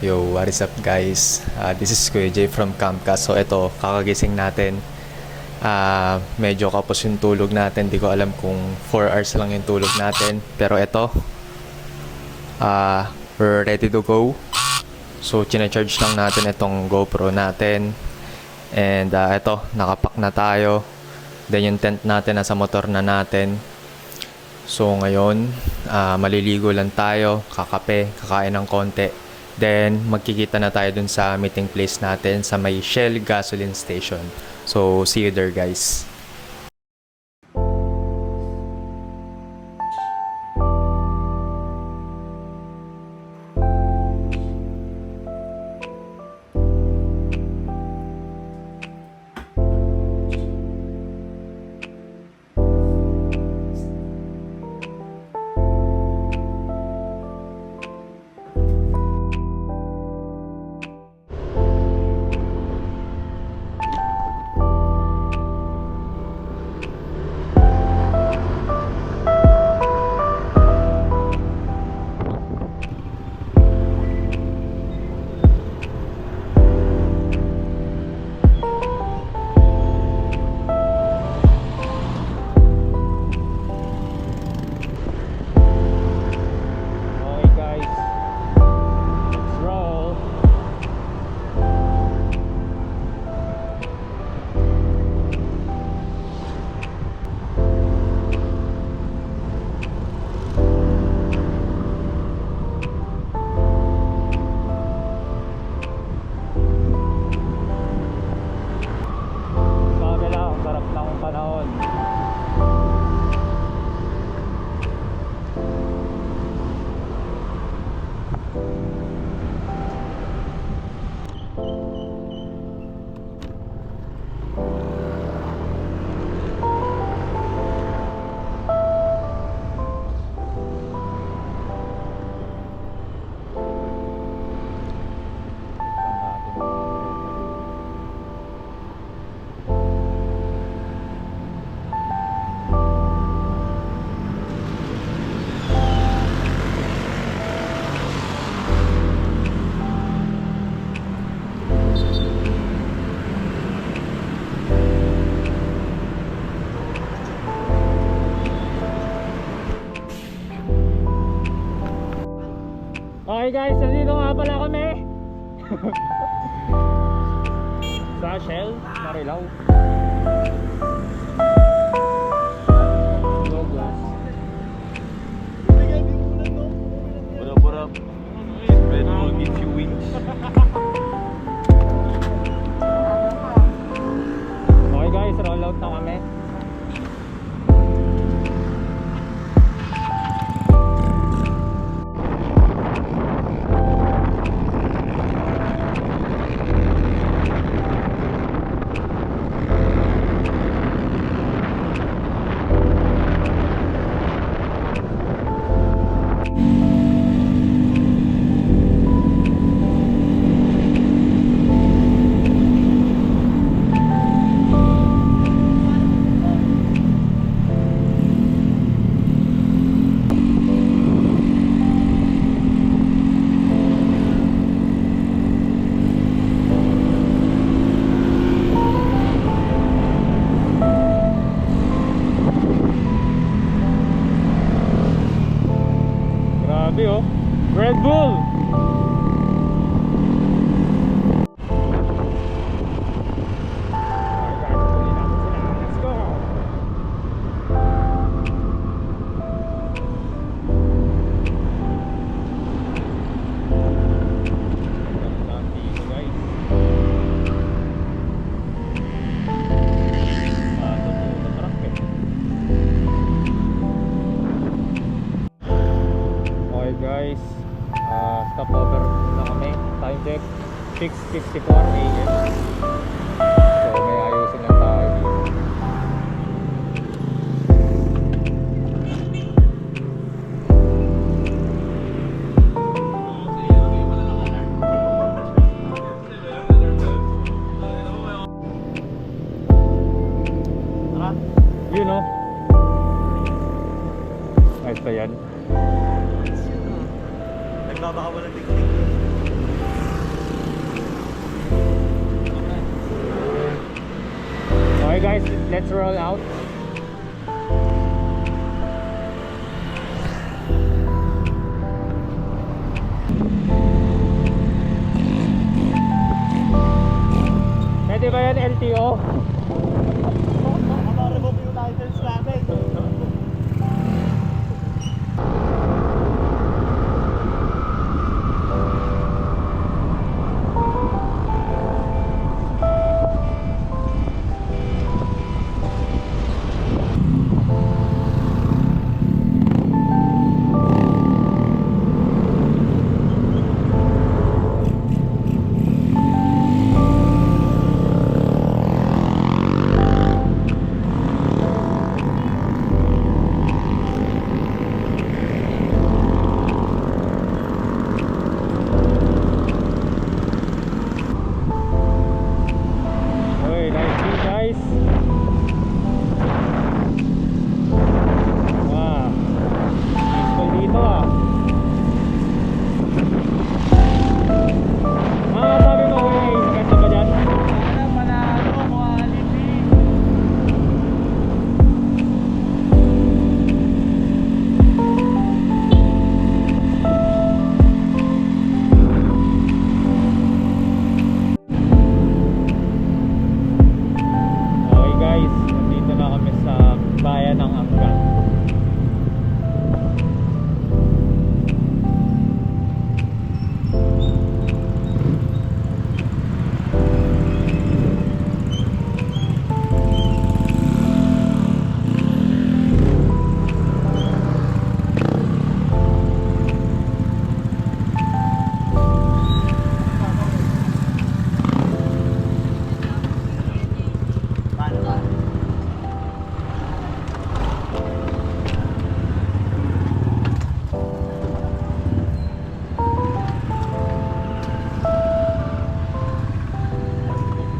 Yo, what is up guys? This is Kuya Jay from Camcast. So ito, kakagising natin. Medyo kapos yung tulog natin. Di ko alam kung 4 hours lang yung tulog natin. Pero ito, we're ready to go. So chine-charge lang natin itong GoPro natin. And ito, nakapack na tayo. Then yung tent natin nasa motor na natin. So ngayon, maliligo lang tayo, kakape, kakain ng konti. Then magkikita na tayo dun sa meeting place natin sa may Shell gasoline station. So see you there guys. Okay guys, nandito nga pala kami sa Shell, Marilao. Low glass. What up? Red Bull gives you wings. Okay guys, roll out na kami. Oh, Red Bull. Let's go. Guys, stopover na kami. Time check 6:54 AM. So may ayusin lang tayo dito. You know, ayos pa yan. Nagbabaka walang tingting. Okay guys, let's roll out. Pwede ba yan LTO? Makaremote yung license natin. Okay, nice view guys. Wow, peaceful dito ah. Sabi mo Kuya Ace, ganda ba dyan? Panalo, quality. Okay guys, nandito na kami sa bayan ng Angat.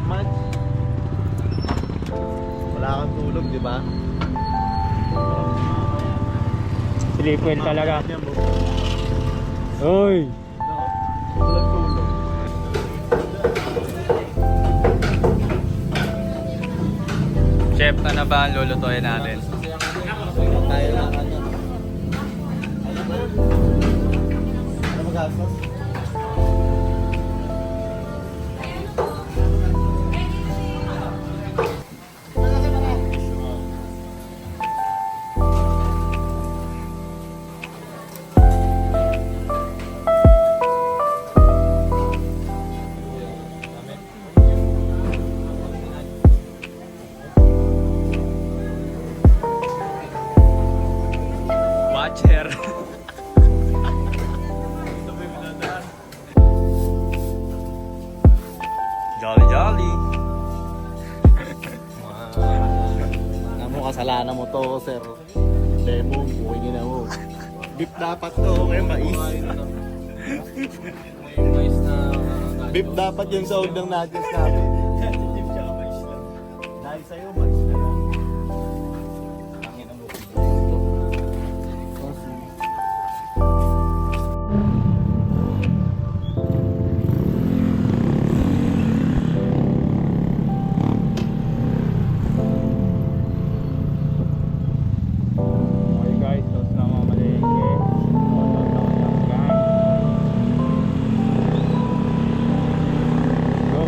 Much. Wala kang tulog, di ba? Sleepwell talaga. Uy! Walang tulog. Chef, ano ba ang lulutuin natin? Tayo lang ano. Ano magastos? Watcher. Jolly jolly. Ano mo, kasalanan mo to, sir. Demo, buhay niyo na mo. Beef dapat to, kaya mais. Beef dapat yung sa ng nuggets natin. Dahil sa'yo, mais na yan. Tangin ang bukid. Okay guys, tapos na mamalengke. Shoutout ako ng gang. Go!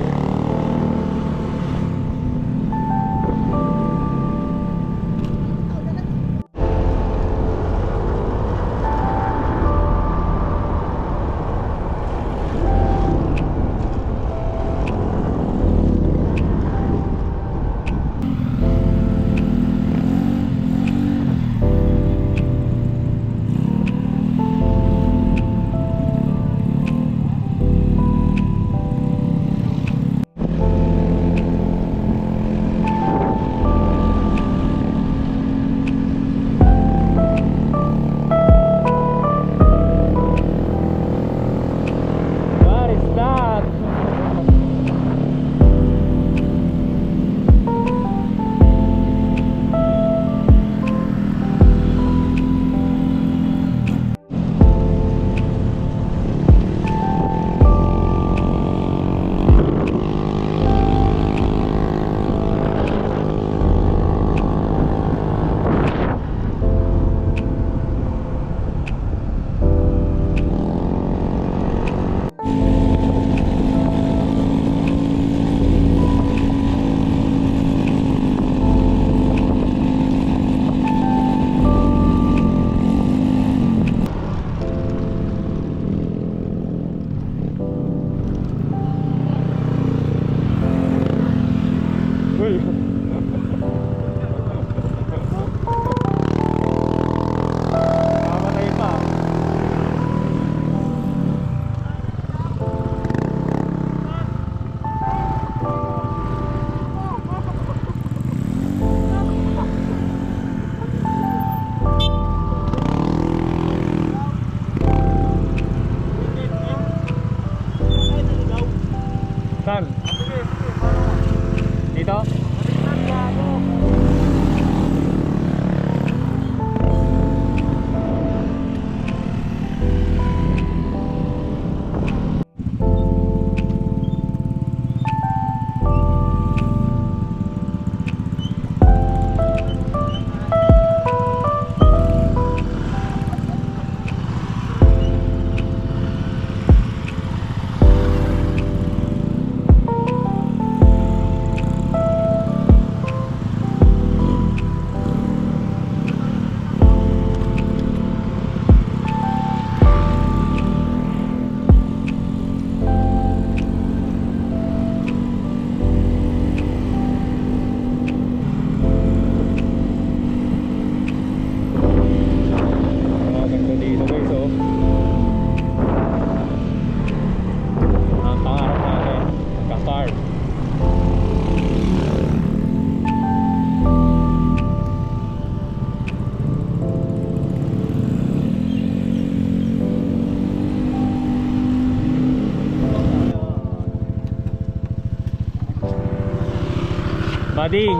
Mading.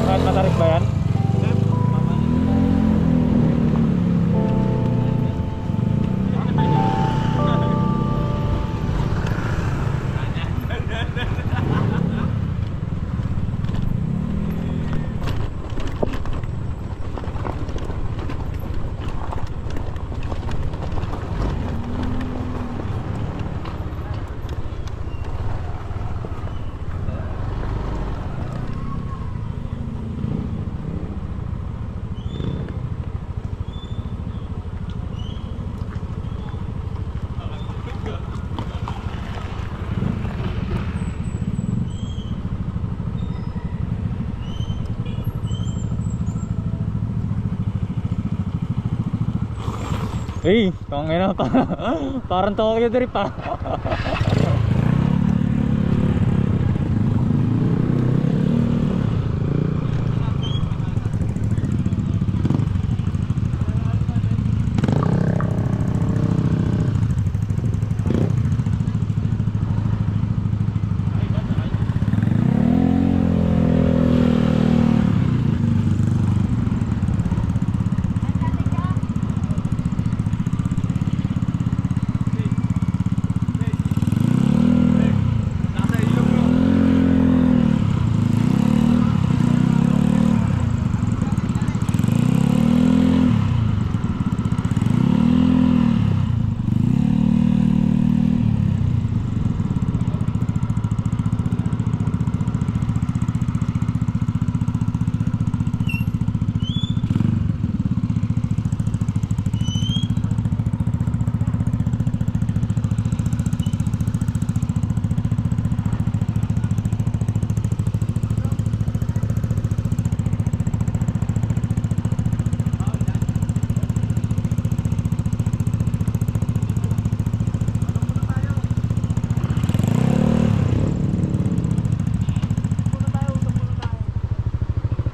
Kahit matarik ba yan? Eh, tangina pa. Parang Tokyo Drift pa.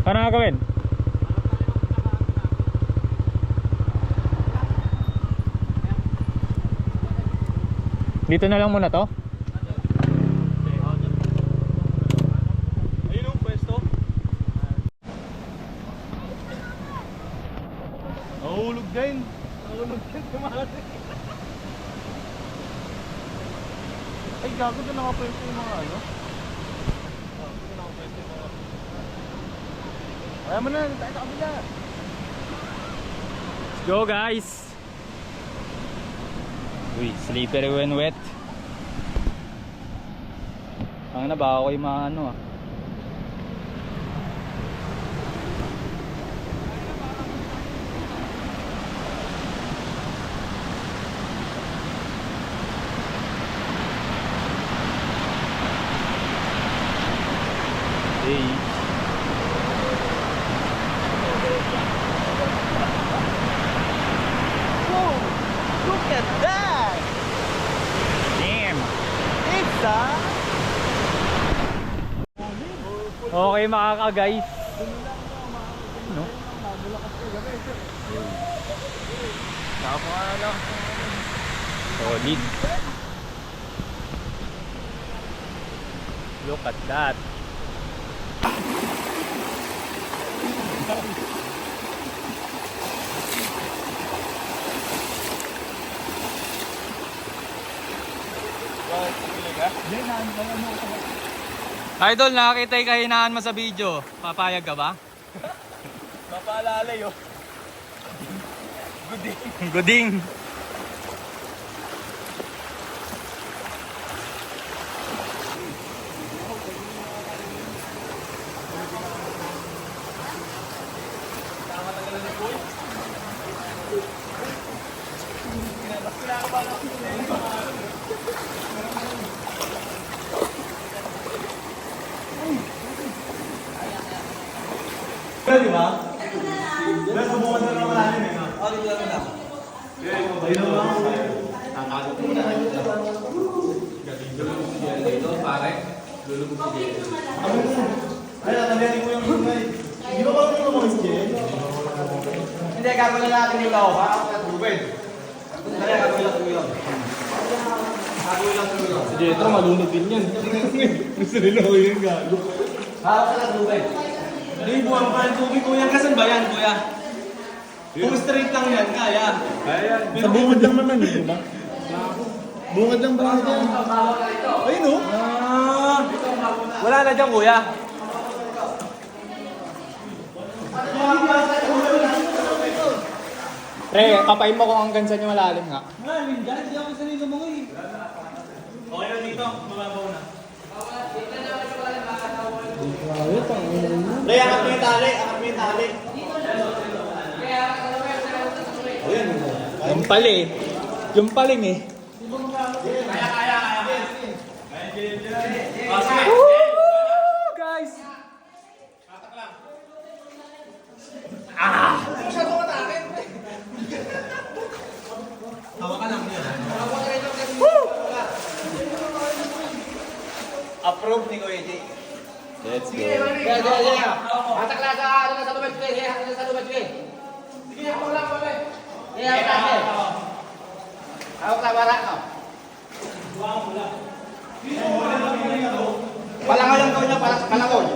Paano nga gawin? Dito na lang muna to? Ayun ang pwesto. Nahulog din. Nahulog din. Kumari. Ay, gago doon nakapwesto yung mga ano. Ayaw mo na, tayo sa kabila. Let's go guys! Uy, slippery when wet. Ang na ba ako yung mga ano ah. Hey. Look at that! Damn! It's a... Okay makaka guys. No? Nakapaka lang. Solid. Look at that. Idol, nakakita yung kahinaan mo sa video. Papayag ka ba? Mapaalala yun. Guding. Di ba? Pero subukan na naman natin eh. Oh, dito lang lang. Ayun lang. Tatagot mo na. Dito, pare. Lulubog si Jay. Ay, natalihan mo yung lumay. Hindi ba ba yung mga Jay? Hindi, gagawin na natin yung tao. Para ako natubig. Hindi, gagawin natin yung Si Jetro, malunod din yan. Gusto nila ko yun, gago. Hawak ka lang, Ruben. Hindi, buwan pa yung tubig ko yan. Kasan ba yan, kuya? Kung straight lang yan, kaya. Kaya. Sa bungod lang naman, di ba? Bungod lang ba yan? Ayun o. Wala na dyan, kuya. Pre, kapain mo kung hanggang saan yung malalim nga. Malalim dyan, hindi ako sanay lumangoy. Okay na dito, mababaw na. Pre, angat mo yung tali, angat mo yung tali. Yung pali. Yung paling eh. Woo! Guys! Hawakan lang yun. Approve ni Kuya Jay. Let's go. Hatak lang sa lubad ko eh. Hatak lang sa lubad ko eh. Sige, hawak lang, Kuya. Sige, hawak lang eh. Hawak lang, wala ka. Palangaw lang daw niya, palangaw.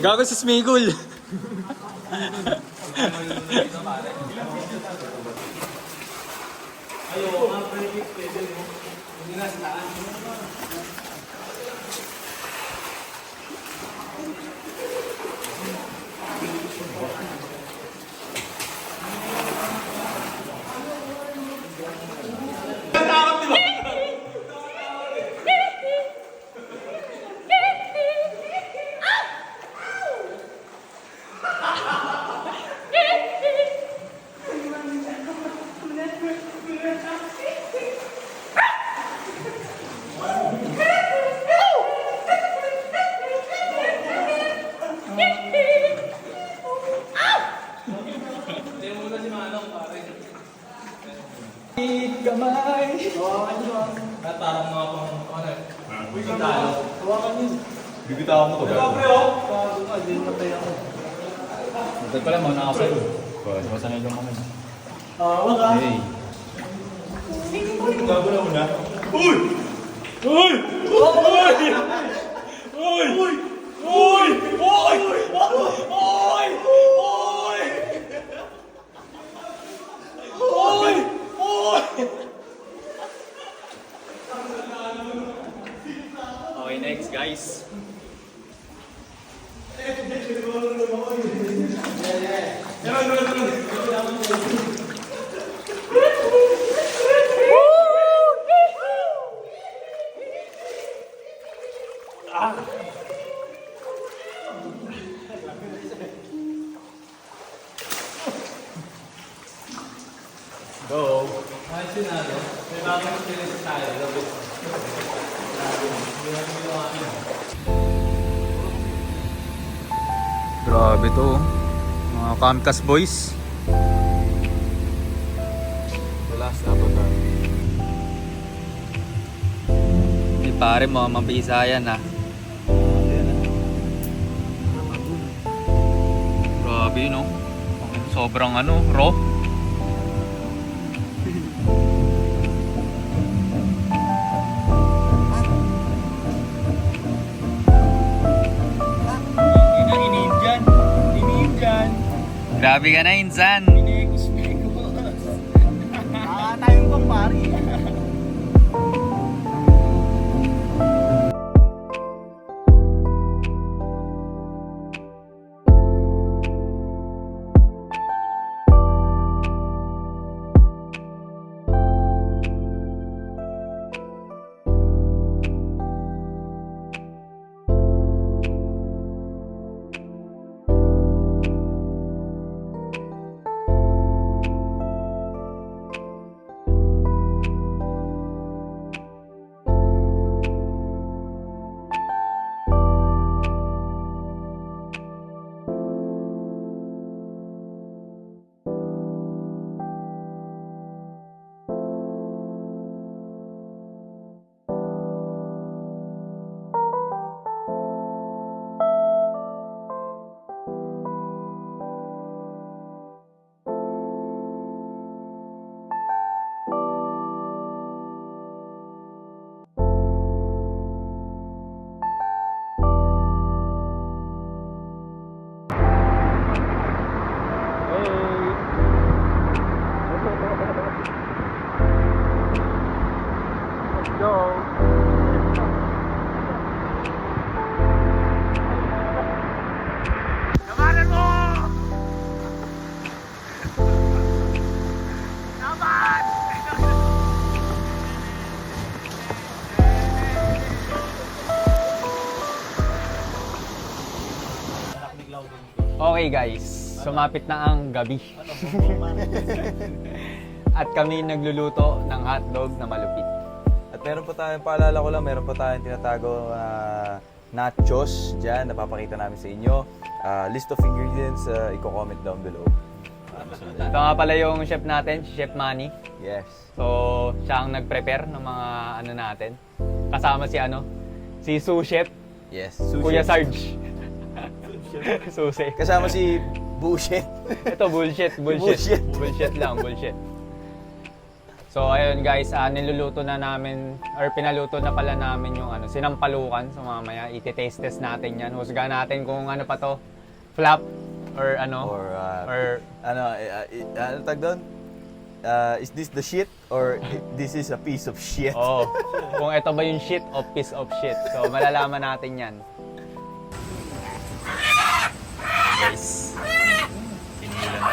Gago si Smigul. Gamay. At parang mga pang Uy, talo. Hawakan yun. Bibitawan mo to. Pre, oh. Hindi matay ako. Ito pala mga nakasayo. Masanay lang kami. Wag ka. Hey. Gago na muna. Uy! Uy! Uy! Uy! Uy! Uy! Uy! Uy! Uy! Uy! Okay, next guys. Go! Kahit sinado, may bagong experience tayo. Grabe to. Mga Kamkas boys. The last avatar. Hindi pare, mga mabisa yan ah. Grabe no. Sobrang ano, raw. Grabe ka na, Insan. Tayong pang pari. Okay guys, sumapit na ang gabi. At kami nagluluto ng hotdog na malupit. At meron pa tayong, paalala ko lang, meron pa tayong tinatago nachos dyan, napapakita namin sa inyo. List of ingredients, i-comment down below. Ito nga pala yung chef natin, si Chef Manny. Yes. So, siya ang nag-prepare ng mga ano natin. Kasama si sous chef, Yes. Kuya Sarge. Susi. Kasama si Bullshit. Ito, bullshit. Bullshit lang, bullshit. So, ayun guys, niluluto na namin, or pinaluto na pala namin yung sinampalukan. So, mamaya, iti-taste test natin yan. Husga natin kung ano pa to, flap, or Or ano tag doon? Is this the shit or this is a piece of shit? oh, kung ito ba yung shit o piece of shit. So, malalaman natin yan. Guys, pinila na.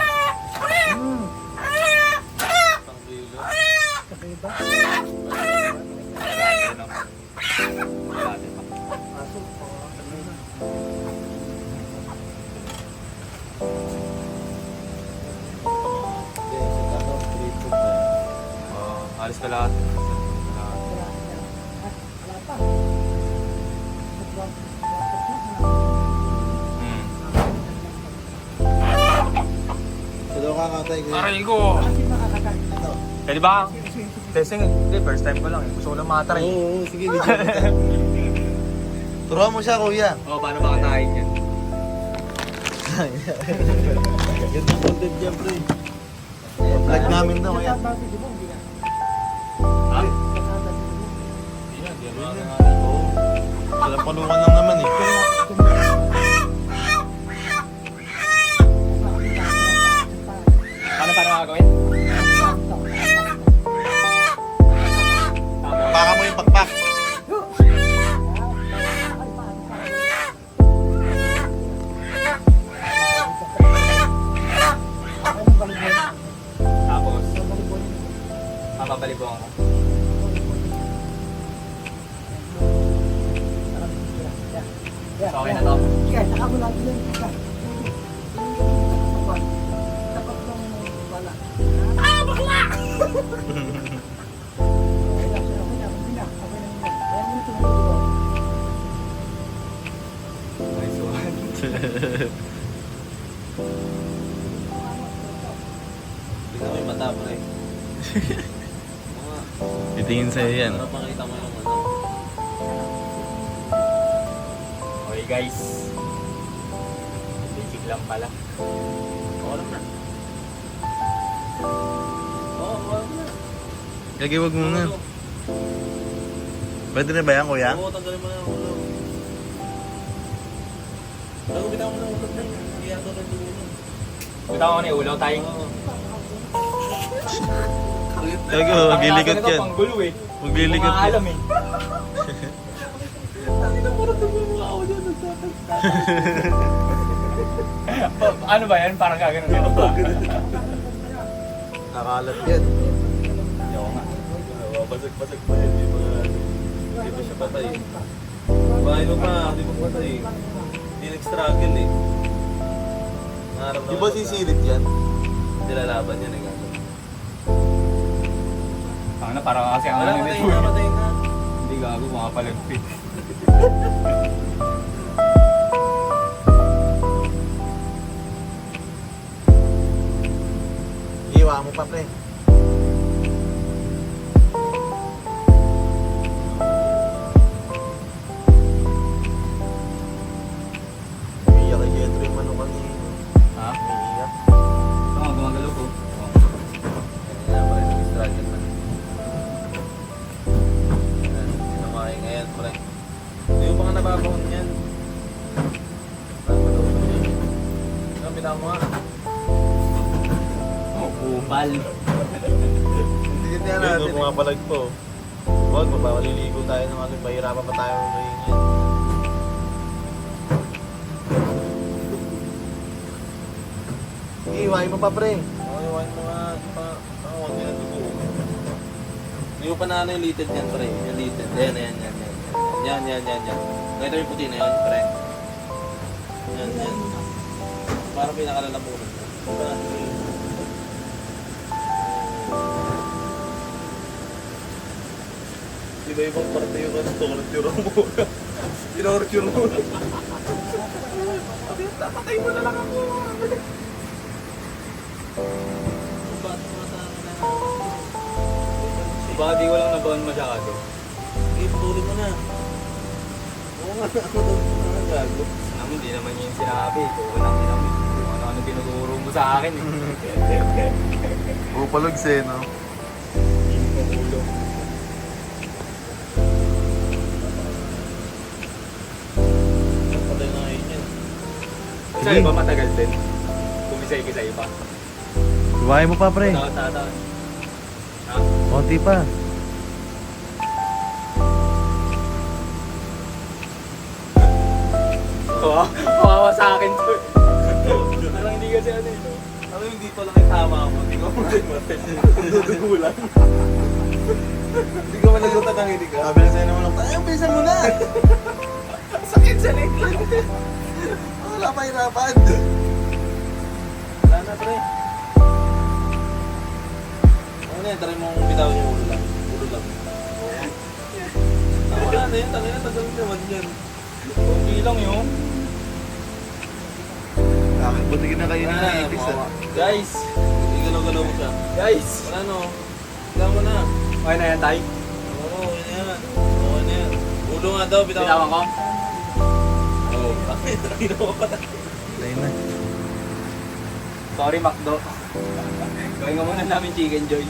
Alis ka lahat. Aray ko! Pwede ba? Testing, hindi, first time ko lang. Gusto ko lang matry. Oo, sige, video kita. Turuan mo siya, kuya. Oh, paano makatayin yan? Ganda content dyan, pre. Vlog namin daw, kuya. Walang palungan lang naman eh. Paano gagawin? Baka mo yung pakpak. Tapos, papabalibong ako. So, okay na to. Nice one. Tingnan mo yung mata, pre. Titingin sa'yo yan. Para makita mo yung ano. Okay guys. Basic lang pala. Oo lang na. Oo, wala na. Lagi, wag muna. Pwede na ba yan, kuya? Oo, tanggalin mo na yung ulo. Bago bitaw mo na ulo, pre. Hindi yan doon ang dulo. Bitaw ko na yung ulaw tayong. Gago, maglilikot yan. Panggulo eh. Maglilikot yan. Alam eh. Ano ba yan? Parang gagano'n ba? Nakalat yan. Ayoko nga. Basag-basag pa yan. Hindi pa siya patay. Bahay mo pa, hindi mo patay. Hindi nag-struggle eh. Di ba sisilip yan? Hindi lalaban yan eh. Ano, parang kasi ang Wala, ano patay nito na, eh. patay na. Hindi gago, mga palagpit. Iwa mo pa, pre. Umiiyak kay Jetro yung ano kanina. Ha? Umiiyak. Oo, gumagalaw ko. Kaya pa rin nag-struggle man. Sinamahin ngayon, pre. Hindi mo pa ka nababahon yan. Ano, bitaw mo nga. Upal. Hindi natin. Yung mga palag po. Huwag, mabaliligo tayo ng ano, pahirapan pa tayo ng ngayon yan. Iwain mo pa, pre. Iwain mo nga. Huwag nila dugo. Hindi mo pa na ano yung litid yan, pre. Yung litid. Yan. Yan. Ito yung puti na yun, pre. Yan. Parang pinakalalamunan. Diba? Iba-ibang parte yung torture mo. Tinorture mo. Patay mo na lang ako. Baka di ko lang nabaon masyado. Ipuli mo na. Oo nga, ako doon. Ano gago? Alam, hindi naman yun yung sinabi. Ito lang naman. Kung ano-ano tinuturo mo sa akin eh. Bupalogs eh, no? Ulo. Patay na ngayon yan. Sa iba matagal din. Kumisay-kisay pa. Iwain mo pa, pre. Taon. Ha? Konti pa. Kawawa sa akin to. Parang hindi kasi ano ito. Ano yung dito lang yung tama mo? Hindi ko matay. Dudugulan. Hindi ko managutan ng hindi ka. Sabi na sa'yo naman ako, ay, bilisan mo na! Sakit sa leg. Wala pa hirapan. Wala na, pre. Ano yan, try mo kung bitaw yung ulo lang. Ulo lang. Wala na yun, tangin na, tagal naman yan. Okay lang yun. Akin, buti na kayo na itis Guys! Igalaw-galaw mo siya. Guys! Wala no. Wala mo na. Okay na yan, tay? Oo, okay na yan. Okay na yan. Ulo nga daw, bitawan. Bitawan ko? Oo. Ginawa pa tayo. Sorry, Macdo. Gawin nga muna namin Chicken Joy.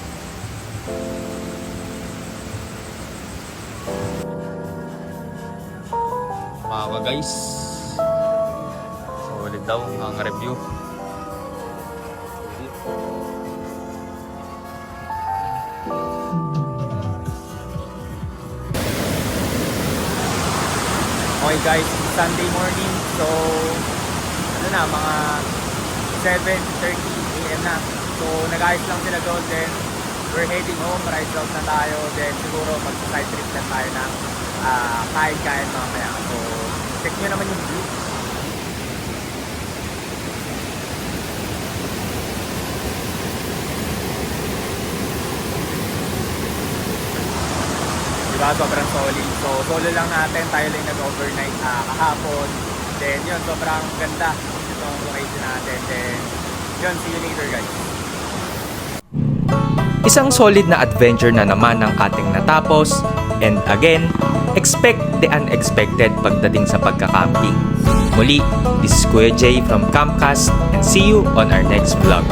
Mga guys. Solid daw ang review. Okay guys, Sunday morning. So, ano na, mga 7:30 AM na. So, nag-ayos lang sila doon. Then, we're heading home. Ride out na tayo. Then, siguro mag-side trip na tayo na kain-kain mamaya. So, check nyo naman yung view. Diba? Sobrang solid. So, solo lang natin. Tayo lang nag-overnight kahapon. Then, yun, sobrang ganda itong location natin. Then, yun, see you later guys. Isang solid na adventure na naman ang ating natapos. And again, expect the unexpected pagdating sa pagka-camping. Muli, this is Kuya Jay from Campcast and see you on our next vlog.